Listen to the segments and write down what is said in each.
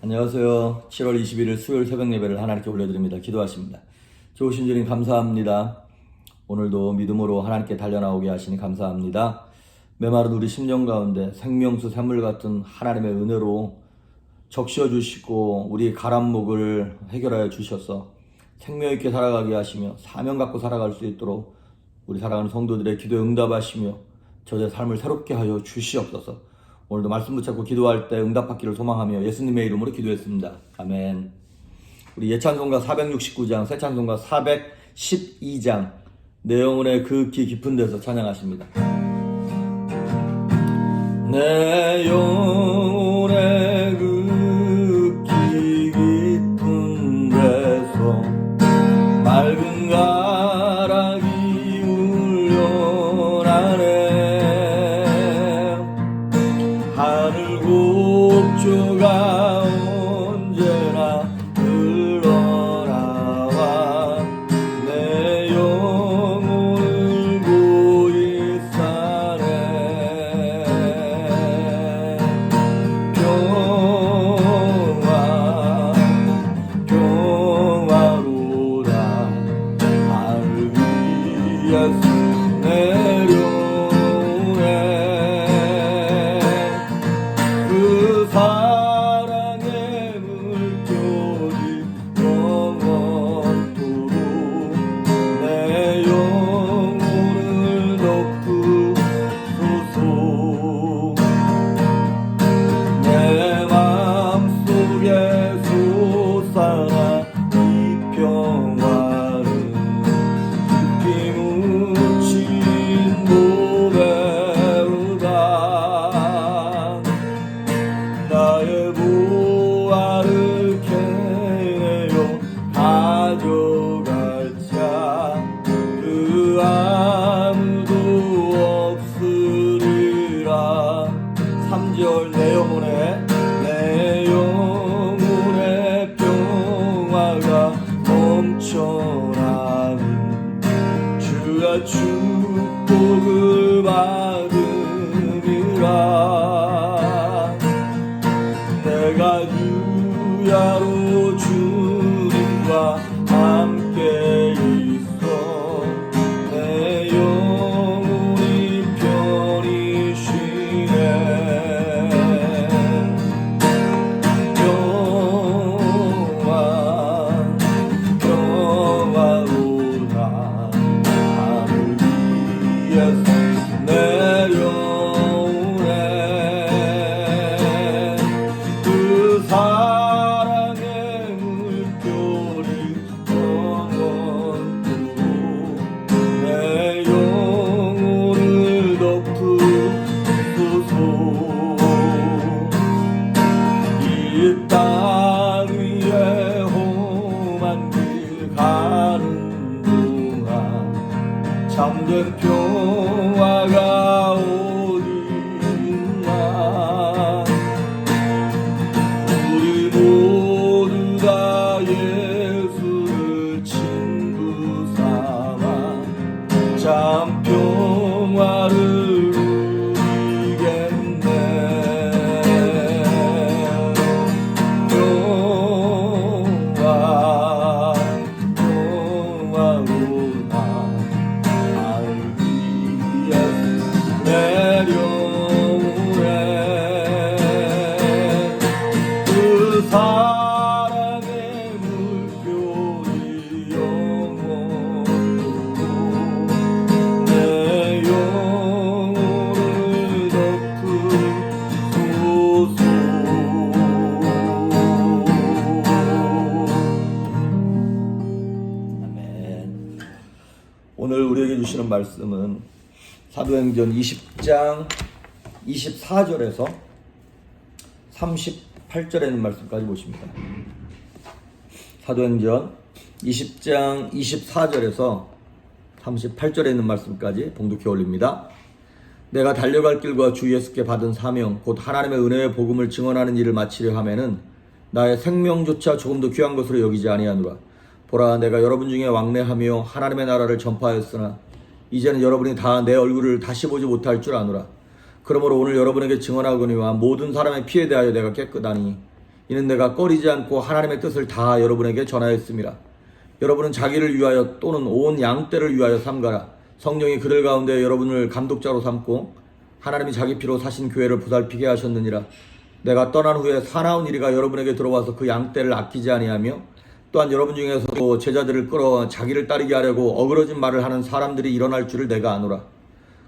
안녕하세요. 7월 21일 수요일 새벽 예배를 하나님께 올려드립니다. 기도하십니다. 좋으신 주님 감사합니다. 오늘도 믿음으로 하나님께 달려나오게 하시니 감사합니다. 메마른 우리 심령 가운데 생명수 샘물 같은 하나님의 은혜로 적셔 주시고 우리 가람목을 해결하여 주셔서 생명 있게 살아가게 하시며 사명 갖고 살아갈 수 있도록 우리 사랑하는 성도들의 기도에 응답하시며 저의 삶을 새롭게 하여 주시옵소서. 오늘도 말씀 붙잡고 기도할 때 응답받기를 소망하며 예수님의 이름으로 기도했습니다. 아멘. 우리 예찬송가 469장, 새찬송가 412장 내 영혼의 극히 깊은 데서 찬양하십니다. 내 영혼의 극히 깊은 데서 맑은 가락이 울려나네. 하늘 곡조가 언제나 흘러나와 내 영혼을 고이 싸네. 평화로다 하늘 위에서 그 사랑의 물결이 영원토록 내 영혼을 덮으소서. 내 맘속에 솟아나 이 평화는 깊이 묻힌 보배로다. 나의 보화를 캐내어 가져갈 자 그 아무도 없으리라. 3절 내 영혼의 평화가 넘쳐나는 주의 축복을 받으리라. 내가 유야로 주님과 함께 있어 내 영혼이 편히 쉬네. 평화로다 하늘 위에서 내려오네. 그 사랑의 물결이 영원토록 내 영혼을 덮으소서. 이 땅 위에 험한 길 가는 동안 참된 평화가 어디 있나. 우리 모두 다 예수를 친구 삼아 참 평화를 누리겠네. 평화로다 하늘 위에서 내려오네. 그 사랑의 물결이 영원토록 내 영혼을 덮으소서. 아멘. 오늘 우리에게 주시는 말씀은 사도행전 20장 24절에서 38절에 있는 말씀까지 보십니다. 사도행전 20장 24절에서 38절에 있는 말씀까지 봉독해 올립니다. 내가 달려갈 길과 주 예수께 받은 사명 곧 하나님의 은혜의 복음을 증언하는 일을 마치려 하면은 나의 생명조차 조금도 귀한 것으로 여기지 아니하노라. 보라, 내가 여러분 중에 왕래하며 하나님의 나라를 전파하였으나 이제는 여러분이 다 내 얼굴을 다시 보지 못할 줄 아노라. 그러므로 오늘 여러분에게 증언하거니와 모든 사람의 피에 대하여 내가 깨끗하니 이는 내가 꺼리지 않고 하나님의 뜻을 다 여러분에게 전하였습니다. 여러분은 자기를 위하여 또는 온 양떼를 위하여 삼가라. 성령이 그들 가운데 여러분을 감독자로 삼고 하나님이 자기 피로 사신 교회를 보살피게 하셨느니라. 내가 떠난 후에 사나운 이리가 여러분에게 들어와서 그 양떼를 아끼지 아니하며 또한 여러분 중에서도 제자들을 끌어 자기를 따르게 하려고 어그러진 말을 하는 사람들이 일어날 줄을 내가 아노라.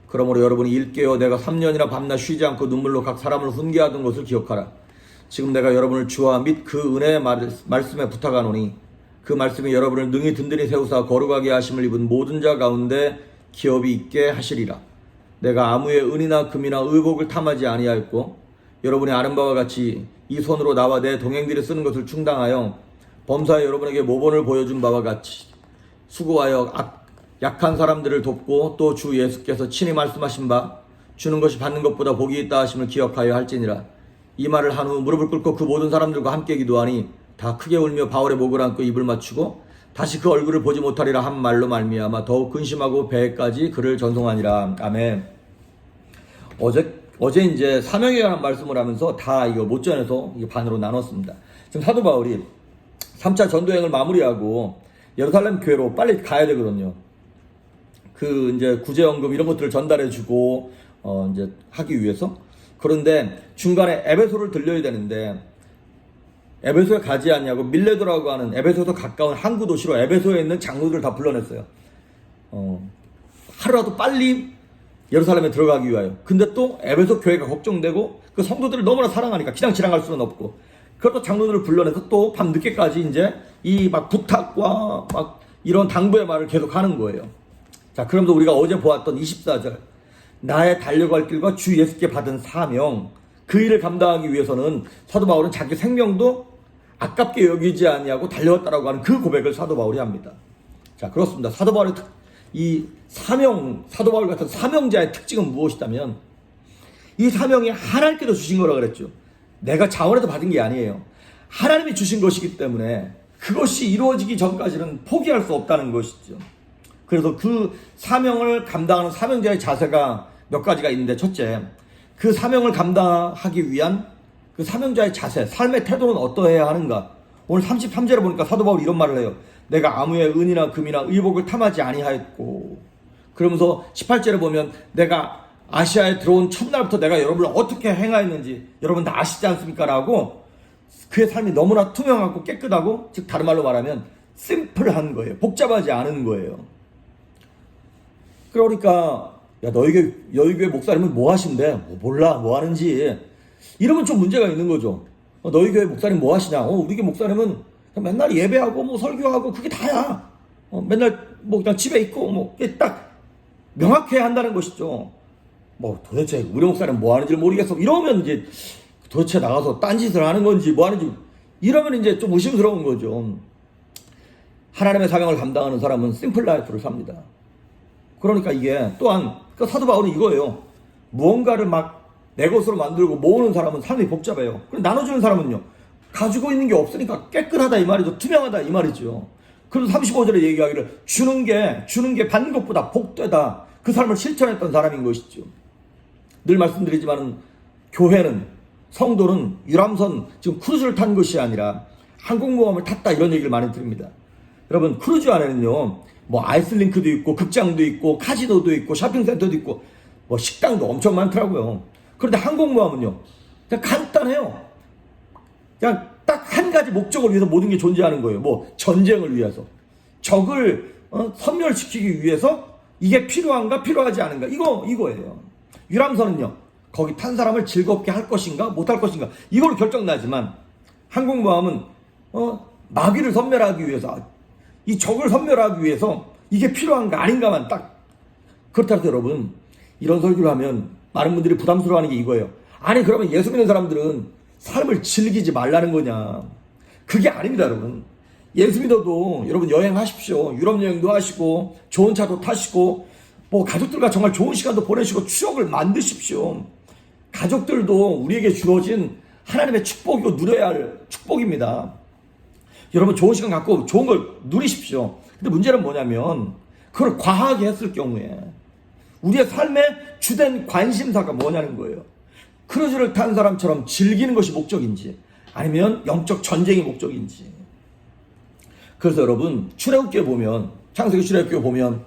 그러므로 여러분이 일깨어 내가 3년이나 밤낮 쉬지 않고 눈물로 각 사람을 훈계하던 것을 기억하라. 지금 내가 여러분을 주와 및 그 은혜의 말씀에 부탁하노니 그 말씀이 여러분을 능히 든든히 세우사 거룩하게 하심을 입은 모든 자 가운데 기업이 있게 하시리라. 내가 아무의 은이나 금이나 의복을 탐하지 아니하였고 여러분이 아는 바와 같이 이 손으로 나와 내 동행들이 쓰는 것을 충당하여 범사에 여러분에게 모본을 보여준 바와 같이 수고하여 약한 사람들을 돕고 또 주 예수께서 친히 말씀하신 바 주는 것이 받는 것보다 복이 있다 하심을 기억하여 할지니라. 이 말을 한 후 무릎을 꿇고 그 모든 사람들과 함께 기도하니 다 크게 울며 바울의 목을 안고 입을 맞추고 다시 그 얼굴을 보지 못하리라 한 말로 말미암아 더욱 근심하고 배에까지 그를 전송하니라. 아멘. 어제 이제 사명에 관한 말씀을 하면서 다 이거 못 전해서 반으로 나눴습니다. 지금 사도 바울이 3차 전도행을 마무리하고 예루살렘 교회로 빨리 가야 되거든요. 그 이제 구제연금 이런 것들을 전달해주고 이제 하기 위해서. 그런데 중간에 에베소를 들려야 되는데 에베소에 가지 않냐고 밀레도라고 하는 에베소에서 가까운 항구 도시로 에베소에 있는 장로들을 다 불러냈어요. 하루라도 빨리 예루살렘에 들어가기 위하여. 근데 또 에베소 교회가 걱정되고 그 성도들을 너무나 사랑하니까 그냥 지나갈 수는 없고 그것도 장로들을 불러내서 또 밤늦게까지 이제 이 막 부탁과 막 이런 당부의 말을 계속 하는 거예요. 자, 그러면서 우리가 어제 보았던 24절 나의 달려갈 길과 주 예수께 받은 사명 그 일을 감당하기 위해서는 사도 바울은 자기 생명도 아깝게 여기지 아니하고 달려왔다라고 하는 그 고백을 사도 바울이 합니다. 자, 그렇습니다. 사도 바울의 이 사명, 사도 바울 같은 사명자의 특징은 무엇이냐면 이 사명이 하나님께서 주신 거라고 그랬죠. 내가 자원해서 받은 게 아니에요. 하나님이 주신 것이기 때문에 그것이 이루어지기 전까지는 포기할 수 없다는 것이죠. 그래서 그 사명을 감당하는 사명자의 자세가 몇 가지가 있는데 첫째, 그 사명을 감당하기 위한 그 사명자의 자세, 삶의 태도는 어떠해야 하는가? 오늘 33절에 보니까 사도 바울이 이런 말을 해요. 내가 아무의 은이나 금이나 의복을 탐하지 아니하였고. 그러면서 18절에 보면 내가 아시아에 들어온 첫날부터 내가 여러분을 어떻게 행하였는지 여러분 다 아시지 않습니까? 라고 그의 삶이 너무나 투명하고 깨끗하고 즉 다른 말로 말하면 심플한 거예요. 복잡하지 않은 거예요. 그러니까 야 너희 교회 목사님은 뭐 하신대? 몰라 뭐 하는지 이러면 좀 문제가 있는 거죠. 너희 교회 목사님 뭐 하시냐? 우리 교회 목사님은 맨날 예배하고 뭐 설교하고 그게 다야. 맨날 뭐 그냥 집에 있고 뭐 딱 명확해야 한다는 것이죠. 뭐 도대체 우리 목사님 뭐 하는지 모르겠어. 이러면 이제 도대체 나가서 딴짓을 하는 건지 뭐 하는지 이러면 이제 좀 의심스러운 거죠. 하나님의 사명을 감당하는 사람은 심플 라이프를 삽니다. 그러니까 이게 또한 그 사도 바울은 이거예요. 무언가를 막 내 것으로 만들고 모으는 사람은 삶이 복잡해요. 그럼 나눠주는 사람은요. 가지고 있는 게 없으니까 깨끗하다 이 말이죠. 투명하다 이 말이죠. 그래서 35절에 얘기하기를 주는 게 받는 것보다 복되다. 그 삶을 실천했던 사람인 것이죠. 늘 말씀드리지만 교회는 성도는 유람선 지금 크루즈를 탄 것이 아니라 항공모함을 탔다 이런 얘기를 많이 드립니다. 여러분 크루즈 안에는요. 뭐 아이슬링크도 있고 극장도 있고 카지노도 있고 쇼핑센터도 있고 뭐 식당도 엄청 많더라고요. 그런데 항공모함은요. 그냥 간단해요. 그냥 딱 한 가지 목적을 위해서 모든 게 존재하는 거예요. 뭐 전쟁을 위해서. 적을 섬멸시키기 위해서 이게 필요한가 필요하지 않은가 이거예요. 유람선은요. 거기 탄 사람을 즐겁게 할 것인가 못할 것인가 이걸로 결정나지만 항공모함은 마귀를 섬멸하기 위해서 이 적을 섬멸하기 위해서 이게 필요한가 아닌가만 딱 그렇다고 여러분 이런 설교를 하면 많은 분들이 부담스러워하는 게 이거예요. 아니 그러면 예수 믿는 사람들은 삶을 즐기지 말라는 거냐. 그게 아닙니다 여러분. 예수 믿어도 여러분 여행하십시오. 유럽 여행도 하시고 좋은 차도 타시고 뭐 가족들과 정말 좋은 시간도 보내시고 추억을 만드십시오. 가족들도 우리에게 주어진 하나님의 축복이고 누려야 할 축복입니다. 여러분 좋은 시간 갖고 좋은 걸 누리십시오. 근데 문제는 뭐냐면 그걸 과하게 했을 경우에 우리의 삶의 주된 관심사가 뭐냐는 거예요. 크루즈를 탄 사람처럼 즐기는 것이 목적인지 아니면 영적 전쟁이 목적인지. 그래서 여러분 출애굽기에 보면, 창세기 출애굽기에 보면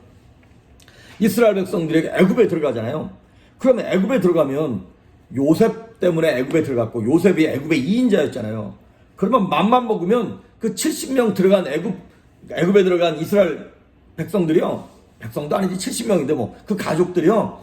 이스라엘 백성들이 애굽에 들어가잖아요. 그러면 애굽에 들어가면 요셉 때문에 애굽에 들어갔고, 요셉이 애굽의 2인자였잖아요. 그러면 맘만 먹으면 그 70명 들어간 애굽에 들어간 이스라엘 백성들이요, 백성도 아니지 70명인데 뭐 그 가족들이요,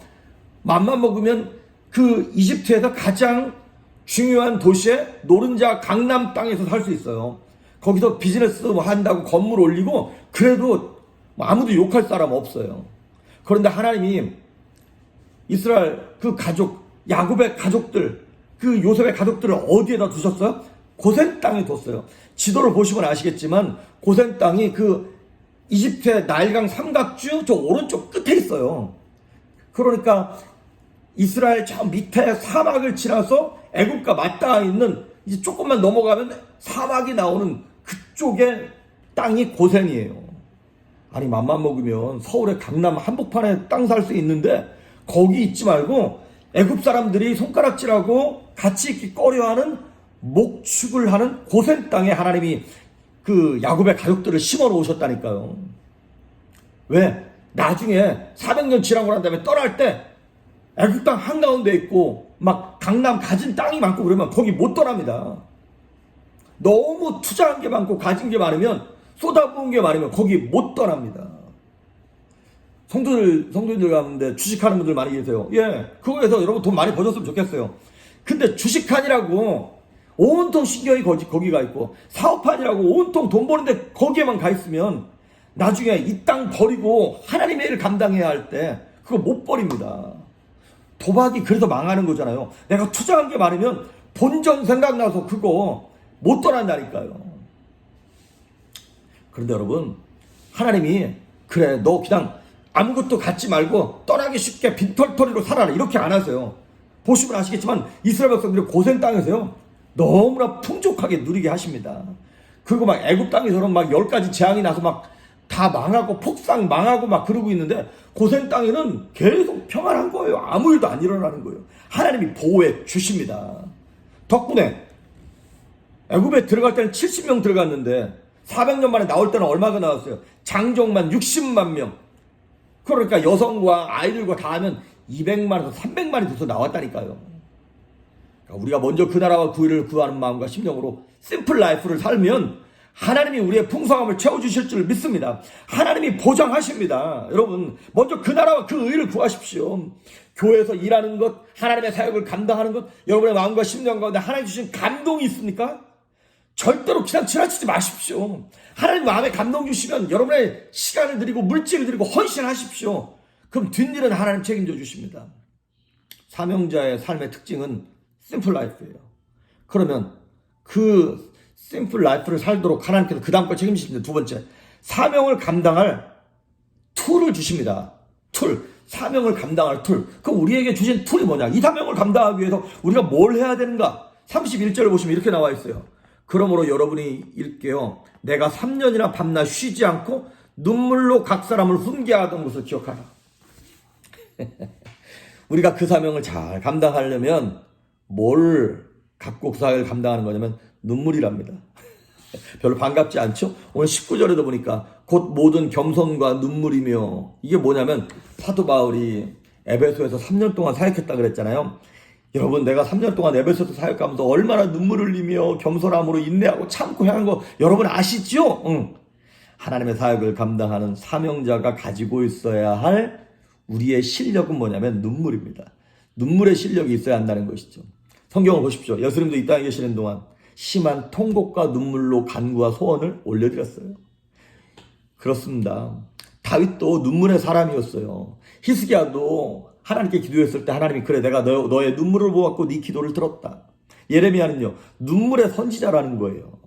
맘만 먹으면 그 이집트에서 가장 중요한 도시의 노른자 강남 땅에서 살 수 있어요. 거기서 비즈니스 한다고 건물 올리고 그래도 아무도 욕할 사람 없어요. 그런데 하나님이 이스라엘 그 가족, 야곱의 가족들, 그 요셉의 가족들을 어디에다 두셨어요? 고센 땅에 뒀어요. 지도를 보시면 아시겠지만 고센 땅이 그 이집트의 나일강 삼각주 저 오른쪽 끝에 있어요. 그러니까 이스라엘 저 밑에 사막을 지나서 애굽과 맞닿아 있는, 이제 조금만 넘어가면 사막이 나오는 그쪽의 땅이 고센이에요. 아니 맘만 먹으면 서울의 강남 한복판에 땅 살 수 있는데 거기 있지 말고 애굽 사람들이 손가락질하고 같이 있기 꺼려하는 목축을 하는 고센 땅에 하나님이 그 야곱의 가족들을 심어 놓으셨다니까요. 왜? 나중에 400년 지나고 난 다음에 떠날 때 애굽 땅 한가운데 있고 막 강남 가진 땅이 많고 그러면 거기 못 떠납니다. 너무 투자한 게 많고 가진 게 많으면, 쏟아부은 게 많으면 거기 못 떠납니다. 성도들 가운데 주식하는 분들 많이 계세요. 예, 그거에서 여러분 돈 많이 버셨으면 좋겠어요. 근데 주식하니라고 온통 신경이 거기가 있고, 사업하니라고 온통 돈 버는데 거기에만 가 있으면 나중에 이 땅 버리고 하나님의 일을 감당해야 할 때 그거 못 버립니다. 도박이 그래서 망하는 거잖아요. 내가 투자한 게 많으면 본전 생각나서 그거 못 떠난다니까요. 그런데 여러분, 하나님이 그래 너 그냥 아무것도 갖지 말고 떠나기 쉽게 빈털터리로 살아라 이렇게 안 하세요. 보시면 아시겠지만 이스라엘 백성들이 고센 땅에서요 너무나 풍족하게 누리게 하십니다. 그리고 막 애굽 땅에서는 막 10가지 재앙이 나서 막 다 망하고 폭삭 망하고 막 그러고 있는데 고센 땅에는 계속 평안한 거예요. 아무 일도 안 일어나는 거예요. 하나님이 보호해 주십니다. 덕분에 애굽에 들어갈 때는 70명 들어갔는데 400년 만에 나올 때는 얼마가 나왔어요? 장정만 60만 명. 그러니까 여성과 아이들과 다 하면 200만에서 300만이 돼서 나왔다니까요. 그러니까 우리가 먼저 그 나라와 그 일을 구하는 마음과 심령으로 심플 라이프를 살면 하나님이 우리의 풍성함을 채워주실 줄 믿습니다. 하나님이 보장하십니다. 여러분 먼저 그 나라와 그 의를 구하십시오. 교회에서 일하는 것, 하나님의 사역을 감당하는 것, 여러분의 마음과 심령 가운데 하나님 주신 감동이 있습니까? 절대로 그냥 지나치지 마십시오. 하나님 마음에 감동 주시면 여러분의 시간을 드리고 물질을 드리고 헌신하십시오. 그럼 뒷일은 하나님 책임져 주십니다. 사명자의 삶의 특징은 심플 라이프예요. 그러면 그 심플 라이프를 살도록 하나님께서 그 다음 걸 책임지십니다. 두 번째, 사명을 감당할 툴을 주십니다. 툴, 사명을 감당할 툴. 그럼 우리에게 주신 툴이 뭐냐? 이 사명을 감당하기 위해서 우리가 뭘 해야 되는가? 31절을 보시면 이렇게 나와 있어요. 그러므로 여러분이 읽게요. 내가 3년이나 밤낮 쉬지 않고 눈물로 각 사람을 훈계하던 것을 기억하라. 우리가 그 사명을 잘 감당하려면 뭘 갖고 그 사역을 감당하는 거냐면 눈물이랍니다. 별로 반갑지 않죠? 오늘 19절에도 보니까 곧 모든 겸손과 눈물이며, 이게 뭐냐면 사도 바울이 에베소에서 3년 동안 사역했다 그랬잖아요. 여러분 내가 3년 동안 에베소에서 사역하면서 얼마나 눈물을 흘리며 겸손함으로 인내하고 참고 향한 거 여러분 아시죠? 하나님의 사역을 감당하는 사명자가 가지고 있어야 할 우리의 실력은 뭐냐면 눈물입니다. 눈물의 실력이 있어야 한다는 것이죠. 성경을 보십시오. 예수님도 이 땅에 계시는 동안 심한 통곡과 눈물로 간구와 소원을 올려드렸어요. 그렇습니다. 다윗도 눈물의 사람이었어요. 히스기야도 하나님께 기도했을 때 하나님이 그래 내가 너의 눈물을 보았고 네 기도를 들었다. 예레미야는요 눈물의 선지자라는 거예요.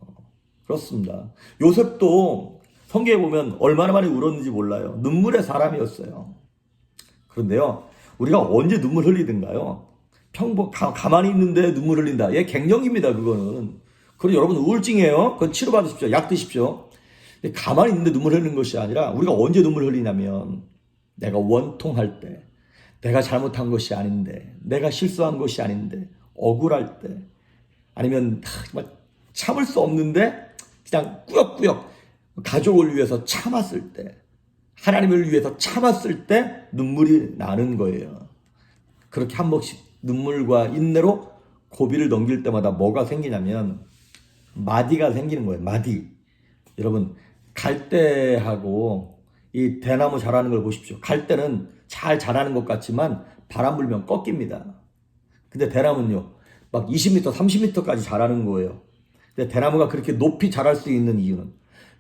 그렇습니다. 요셉도 성경에 보면 얼마나 많이 울었는지 몰라요. 눈물의 사람이었어요. 그런데요 우리가 언제 눈물 흘리든가요? 가만히 있는데 눈물 흘린다. 예, 갱년기입니다. 그거는. 그리고 여러분 우울증이에요. 그건 치료받으십시오. 약 드십시오. 가만히 있는데 눈물 흘리는 것이 아니라 우리가 언제 눈물 흘리냐면 내가 원통할 때, 내가 잘못한 것이 아닌데, 내가 실수한 것이 아닌데, 억울할 때, 아니면 참을 수 없는데 그냥 꾸역꾸역 가족을 위해서 참았을 때, 하나님을 위해서 참았을 때 눈물이 나는 거예요. 그렇게 한 번씩 눈물과 인내로 고비를 넘길 때마다 뭐가 생기냐면 마디가 생기는 거예요. 마디. 여러분, 갈대하고 이 대나무 자라는 걸 보십시오. 갈대는 잘 자라는 것 같지만 바람 불면 꺾입니다. 근데 대나무는요, 막 20m, 30m까지 자라는 거예요. 근데 대나무가 그렇게 높이 자랄 수 있는 이유는,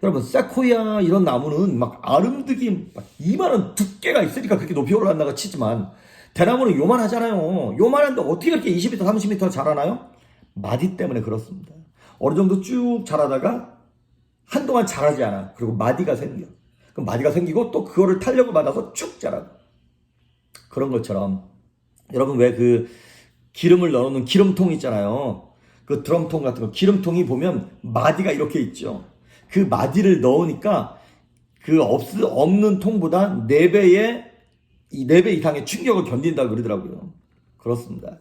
여러분, 세코이아 이런 나무는 막 아름드기 막 이만한 두께가 있으니까 그렇게 높이 올라간다고 치지만, 대나무는 요만하잖아요. 요만한데 어떻게 이렇게 20m, 30m 자라나요? 마디 때문에 그렇습니다. 어느 정도 쭉 자라다가 한동안 자라지 않아. 그리고 마디가 생겨. 그럼 마디가 생기고 또 그거를 탄력을 받아서 쭉 자라고. 그런 것처럼 여러분, 왜 그 기름을 넣어놓는 기름통 있잖아요. 그 드럼통 같은 거, 기름통이 보면 마디가 이렇게 있죠. 그 마디를 넣으니까 그 없는 통보다 4배 이상의 충격을 견딘다고 그러더라고요. 그렇습니다.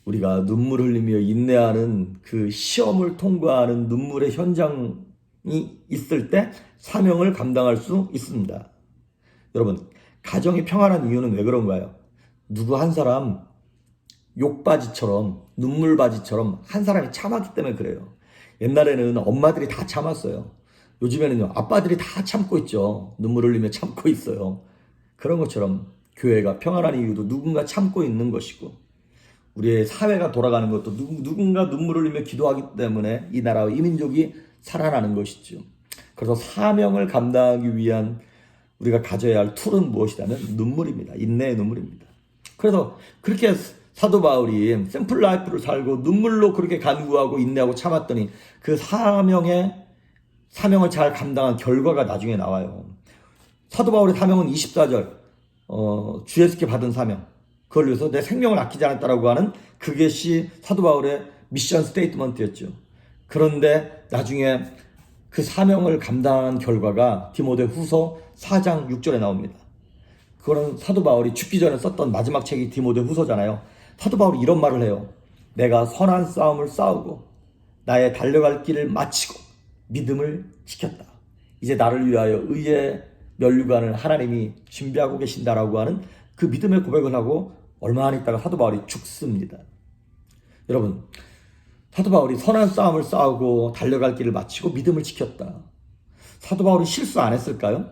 우리가 눈물 흘리며 인내하는 그 시험을 통과하는 눈물의 현장이 있을 때 사명을 감당할 수 있습니다. 여러분, 가정이 평안한 이유는 왜 그런가요? 누구 한 사람 욕바지처럼, 눈물바지처럼 한 사람이 참았기 때문에 그래요. 옛날에는 엄마들이 다 참았어요. 요즘에는요, 아빠들이 다 참고 있죠. 눈물 흘리며 참고 있어요. 그런 것처럼 교회가 평안한 이유도 누군가 참고 있는 것이고, 우리의 사회가 돌아가는 것도 누군가 눈물 흘리며 기도하기 때문에 이 나라와 이 민족이 살아나는 것이죠. 그래서 사명을 감당하기 위한 우리가 가져야 할 툴은 무엇이냐면 눈물입니다. 인내의 눈물입니다. 그래서 그렇게 사도 바울이 샘플 라이프를 살고 눈물로 그렇게 간구하고 인내하고 참았더니 그 사명을 잘 감당한 결과가 나중에 나와요. 사도 바울의 사명은 24절, 주예수께 받은 사명, 그걸 위해서 내 생명을 아끼지 않았다라고 하는 그것이 사도 바울의 미션 스테이트먼트였죠. 그런데 나중에 그 사명을 감당한 결과가 디모데 후서 4장 6절에 나옵니다. 그거는 사도 바울이 죽기 전에 썼던 마지막 책이 디모데 후서잖아요. 사도 바울이 이런 말을 해요. 내가 선한 싸움을 싸우고 나의 달려갈 길을 마치고 믿음을 지켰다. 이제 나를 위하여 의의 면류관을 하나님이 준비하고 계신다라고 하는 그 믿음의 고백을 하고 얼마 안 있다가 사도 바울이 죽습니다. 여러분, 사도 바울이 선한 싸움을 싸우고 달려갈 길을 마치고 믿음을 지켰다. 사도 바울이 실수 안 했을까요?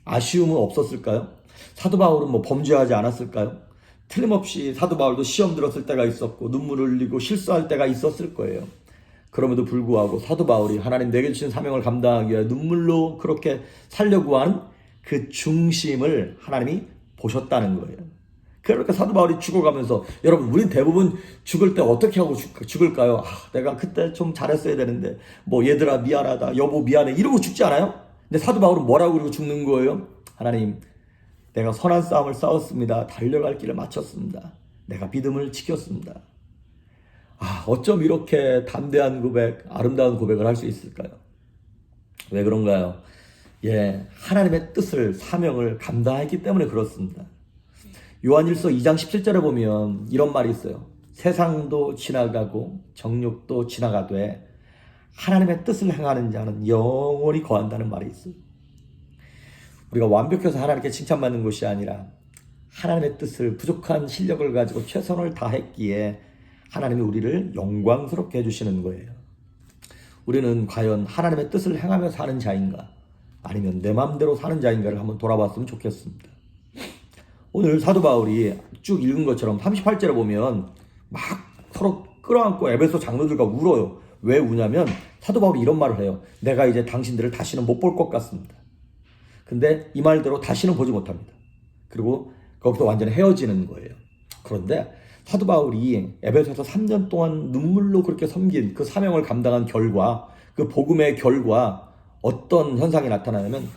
아쉬움은 없었을까요? 사도 바울은 뭐 범죄하지 않았을까요? 틀림없이 사도 바울도 시험 들었을 때가 있었고 눈물을 흘리고 실수할 때가 있었을 거예요. 그럼에도 불구하고 사도 바울이 하나님 내게 주신 사명을 감당하기 위해 눈물로 그렇게 살려고 하는 그 중심을 하나님이 보셨다는 거예요. 그러니까 사도 바울이 죽어가면서, 여러분, 우린 대부분 죽을 때 어떻게 하고 죽을까요? 내가 그때 좀 잘했어야 되는데, 뭐 얘들아 미안하다, 여보 미안해, 이러고 죽지 않아요? 근데 사도 바울은 뭐라고 그러고 죽는 거예요? 하나님, 내가 선한 싸움을 싸웠습니다. 달려갈 길을 마쳤습니다. 내가 믿음을 지켰습니다. 어쩜 이렇게 담대한 고백, 아름다운 고백을 할 수 있을까요? 왜 그런가요? 하나님의 뜻을, 사명을 감당했기 때문에 그렇습니다. 요한일서 2장 17절에 보면 이런 말이 있어요. 세상도 지나가고 정욕도 지나가되 하나님의 뜻을 행하는 자는 영원히 거한다는 말이 있어요. 우리가 완벽해서 하나님께 칭찬받는 것이 아니라 하나님의 뜻을, 부족한 실력을 가지고 최선을 다했기에 하나님이 우리를 영광스럽게 해주시는 거예요. 우리는 과연 하나님의 뜻을 행하며 사는 자인가, 아니면 내 마음대로 사는 자인가를 한번 돌아봤으면 좋겠습니다. 오늘 사도 바울이 쭉 읽은 것처럼 38절에 보면 막 서로 끌어안고 에베소 장로들과 울어요. 왜 우냐면 사도 바울이 이런 말을 해요. 내가 이제 당신들을 다시는 못 볼 것 같습니다. 근데 이 말대로 다시는 보지 못합니다. 그리고 거기서 완전히 헤어지는 거예요. 그런데 사도 바울이 에베소에서 3년 동안 눈물로 그렇게 섬긴 그 사명을 감당한 결과, 그 복음의 결과, 어떤 현상이 나타나냐면,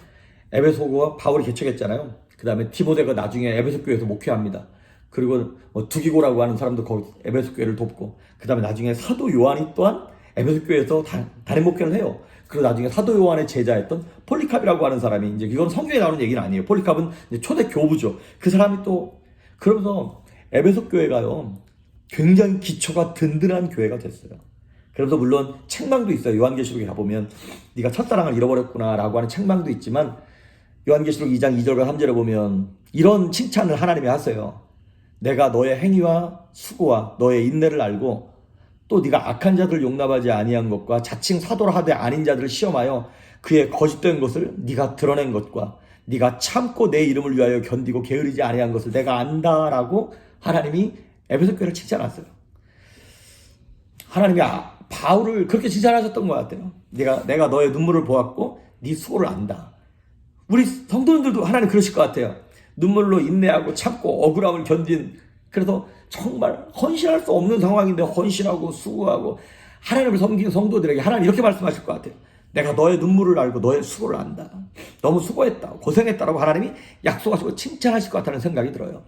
에베소가 바울이 개척했잖아요. 그 다음에 디모데가 나중에 에베소 교회에서 목회합니다. 그리고 두기고라고 하는 사람도 거기 에베소 교회를 돕고, 그 다음에 나중에 사도 요한이 또한 에베소 교회에서 단임 목회를 해요. 그리고 나중에 사도 요한의 제자였던 폴리캅이라고 하는 사람이, 이제 이건 성경에 나오는 얘기는 아니에요. 폴리캅은 이제 초대 교부죠. 그 사람이 또, 그러면서 에베소 교회가요, 굉장히 기초가 든든한 교회가 됐어요. 그래서 물론 책망도 있어요. 요한계시록에 가보면 네가 첫사랑을 잃어버렸구나 라고 하는 책망도 있지만 요한계시록 2장 2절과 3절에 보면 이런 칭찬을 하나님이 하세요. 내가 너의 행위와 수고와 너의 인내를 알고 또 네가 악한 자들을 용납하지 아니한 것과 자칭 사도라 하되 아닌 자들을 시험하여 그의 거짓된 것을 네가 드러낸 것과 네가 참고 내 이름을 위하여 견디고 게으르지 아니한 것을 내가 안다라고 하나님이 에베소 교회를 칭찬하세요. 하나님이 바울을 그렇게 칭찬하셨던 것 같아요. 내가 너의 눈물을 보았고 네 수고를 안다. 우리 성도님들도 하나님 그러실 것 같아요. 눈물로 인내하고 참고 억울함을 견딘, 그래서 정말 헌신할 수 없는 상황인데 헌신하고 수고하고 하나님을 섬기는 성도들에게 하나님 이렇게 말씀하실 것 같아요. 내가 너의 눈물을 알고 너의 수고를 안다. 너무 수고했다, 고생했다라고 하나님이 약속하시고 칭찬하실 것 같다는 생각이 들어요.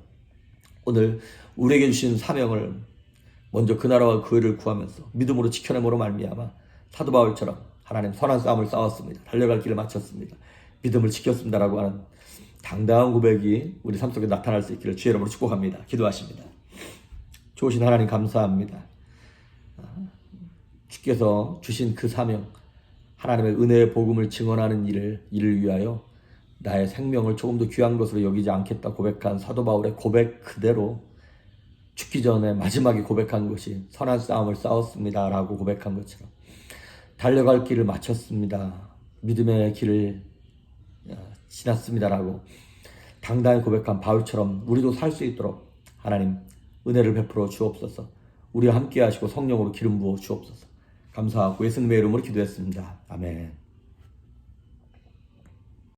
오늘 우리에게 주신 사명을 먼저 그 나라와 그 의를 구하면서 믿음으로 지켜내므로 말미암아 사도 바울처럼 하나님 선한 싸움을 싸웠습니다. 달려갈 길을 마쳤습니다. 믿음을 지켰습니다라고 하는 당당한 고백이 우리 삶 속에 나타날 수 있기를 주의 이름으로 축복합니다. 기도하십니다. 좋으신 하나님 감사합니다. 주께서 주신 그 사명, 하나님의 은혜의 복음을 증언하는 이를 위하여 나의 생명을 조금 더 귀한 것으로 여기지 않겠다 고백한 사도 바울의 고백 그대로 죽기 전에 마지막에 고백한 것이 선한 싸움을 싸웠습니다 라고 고백한 것처럼 달려갈 길을 마쳤습니다, 믿음의 길을 지났습니다 라고 당당히 고백한 바울처럼 우리도 살 수 있도록 하나님 은혜를 베풀어 주옵소서. 우리와 함께 하시고 성령으로 기름 부어 주옵소서. 감사하고 예수님의 이름으로 기도했습니다. 아멘.